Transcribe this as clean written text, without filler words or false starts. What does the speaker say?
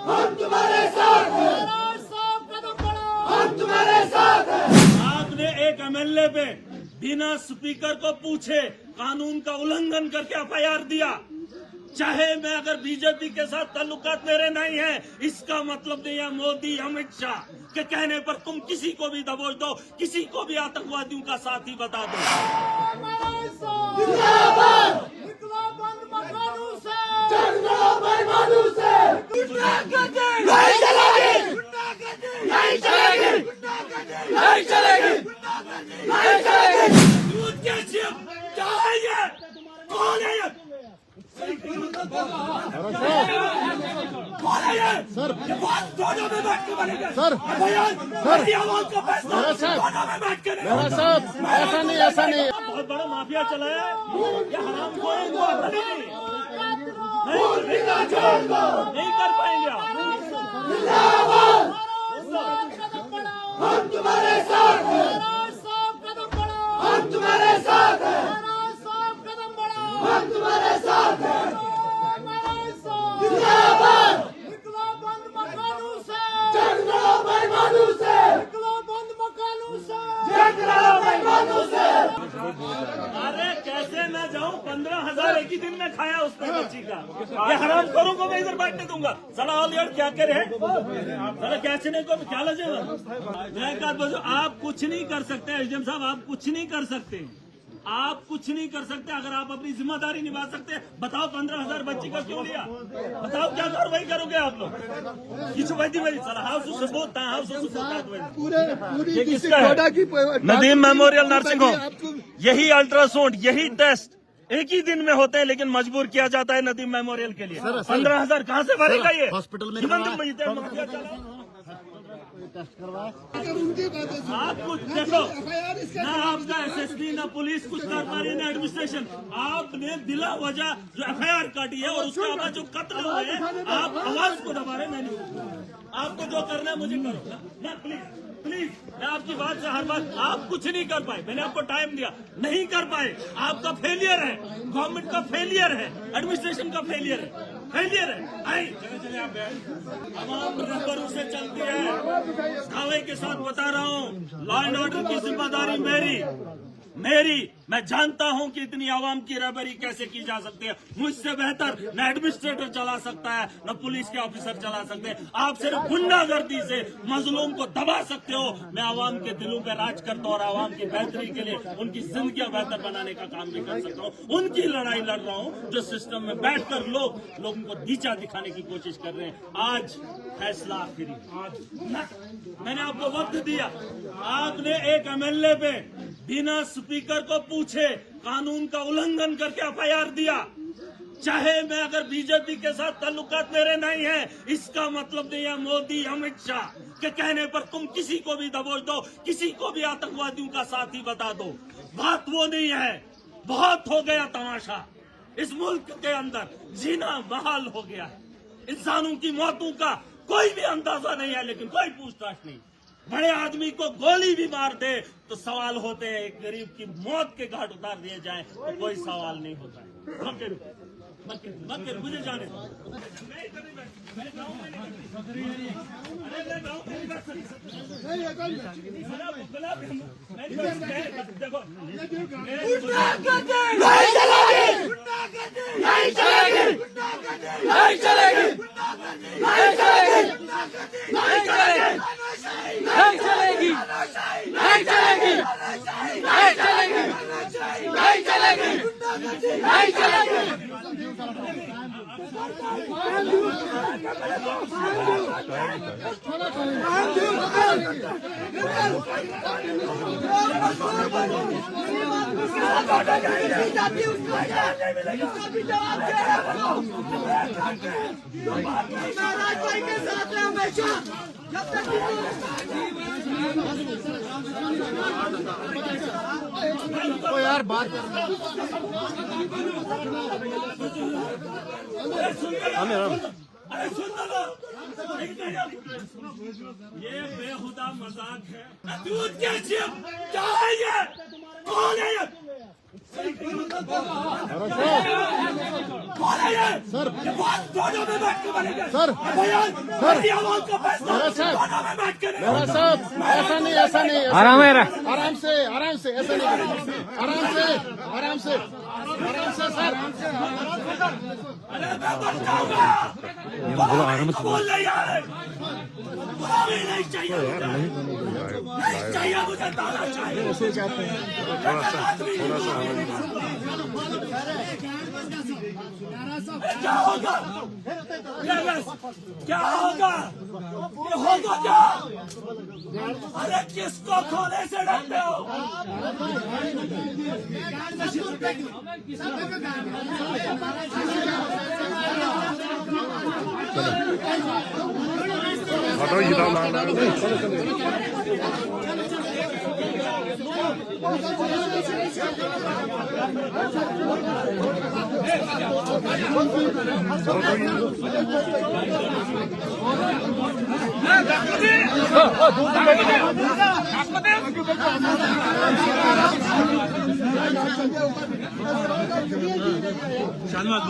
हम तुम्हारे साथ हैं, कदम बढ़ाओ, हम तुम्हारे साथ हैं। आपने एक एमएलए पे बिना स्पीकर को पूछे कानून का उल्लंघन करके एफआईआर दिया। चाहे मैं अगर बीजेपी के साथ ताल्लुकात मेरे नहीं है, इसका मतलब नहीं है मोदी अमित शाह के कहने पर तुम किसी को भी दबोच दो, किसी को भी आतंकवादियों का साथी बता दो। जिंदाबाद, बंद मकानों से, बेईमानों से नहीं चलेगी, नहीं चलेगी, नहीं चलेगी, नहीं चलेगी। दूध के शिप क्या है ये? कौन है ये? कौन है ये? ये बात दोनों में बैठ के बनेगा। सर, मेरी आवाज का फैसला दोनों में बैठ के नहीं। साहब ऐसा नहीं बहुत बड़ा माफिया चला है ये हरामखोर है, इनको अकल ही नहीं। नहीं कर पाएंगे आप। जिंदाबाद, हम तुम्हारे साथ हैं, हम तुम्हारे साथ हैं, हम तुम्हारे साथ हैं। जिंदाबाद, बंद मकानों से, बेईमानों से, बंद मकानों से, बेईमानों से। अरे कैसे मैं जाऊं? 15,000 एक ही दिन में खाया उसने बच्ची का। ये हराम करूँ को मैं इधर बैठने दूंगा। साला ऑल यार क्या करे? साला कैसे नहीं को क्या लगेगा? मैं कहा बजो आप कुछ नहीं कर सकते एसडीएम साहब, आप कुछ नहीं कर सकते। आप कुछ नहीं कर सकते। अगर आप अपनी जिम्मेदारी निभा सकते बताओ 15,000 बच्ची का क्यों लिया? बताओ क्या कार्रवाई करोगे आप लोग? किसी वैदी वैदी साला हाउस से बोलता है, हाउस से पूरी किसका है? Nadeem memorial nursing home. यही अल्ट्रासाउंड, यही टेस्ट एक ही दिन में होते हैं, लेकिन मजबूर किया जाता है नदीम मेमोरियल के लिए। 15,000 कहाँ से भरेगा ये? हॉस्पिटल में आप कुछ देखो ना, आपका एसएसपी ना पुलिस कुछ कर पा रही है ना एडमिनिस्ट्रेशन। आपने बिला वजह जो एफआईआर काटी है और उसके बाद जो कत्ल हुए हैं, आप आवाज को दबा रहे। मैंने आपको जो करना है मुझे करो ना, प्लीज प्लीज। मैं आपकी बात से हर बात, आप कुछ नहीं कर पाए। मैंने आपको टाइम दिया, नहीं कर पाए। आपका फेलियर है, गवर्नमेंट का फेलियर है, एडमिनिस्ट्रेशन का फेलियर है, फेलियर है। आई तमाम रबरों से चलती है। दावे के साथ बता रहा हूँ, लॉ एंड ऑर्डर की जिम्मेदारी मेरी। मैं जानता हूं कि इतनी आवाम की रहबरी कैसे की जा सकती है। मुझसे बेहतर न एडमिनिस्ट्रेटर चला सकता है, न पुलिस के ऑफिसर चला सकते हैं। आप सिर्फ गुंडागर्दी से मजलूम को दबा सकते हो। मैं आवाम के दिलों पे राज करता हूं और आवाम की बेहतरी के लिए उनकी जिंदगी बेहतर बनाने का काम भी कर सकता हूं। उनकी लड़ाई लड़ रहा हूं जो सिस्टम में बैठकर लोगों को नीचा दिखाने की कोशिश कर रहे हैं। आज फैसला आखिरी, मैंने आपको वक्त दिया। आपने एक एमएलए पे बिना स्पीकर को पूछे कानून का उल्लंघन करके एफआईआर दिया। चाहे मैं अगर बीजेपी के साथ ताल्लुकात मेरे नहीं है, इसका मतलब नहीं है मोदी अमित शाह के कहने पर तुम किसी को भी दबोच दो, किसी को भी आतंकवादियों का साथी बता दो। बात वो नहीं है। बहुत हो गया तमाशा। इस मुल्क के अंदर जीना महाल हो गया है। इंसानों की मौतों का कोई भी अंदाजा नहीं है, लेकिन कोई पूछताछ नहीं। बड़े आदमी को गोली भी मार दे तो सवाल होते हैं, एक गरीब की मौत के घाट उतार दिए जाए तो कोई सवाल नहीं होता है। मत मुझे जाने दो। मैं गाँव में नहीं तो यार बात ये बेहुदा मजाक है। दूध के शिप क्या है ये? कौन है ये? कौन है ये? सर ये बात दोनों में बैठ के बनेगा। सर बयान सर मेरी आवाज का फैसला मेरा साहब, दोनों में बैठ के नहीं मेरा साहब ऐसा नहीं ऐसा नहीं आराम है रा। आराम से ऐसा नहीं आराम से सर अरे मैं मर जाऊंगा। बोल नहीं यार, बुलावी नहीं चाहिए मुझे। नहीं चाहिए मुझे, ताला चाहिए। क्या होगा? क्या होगा? ये होगा क्या? अरे किसको खोने से डरते हो?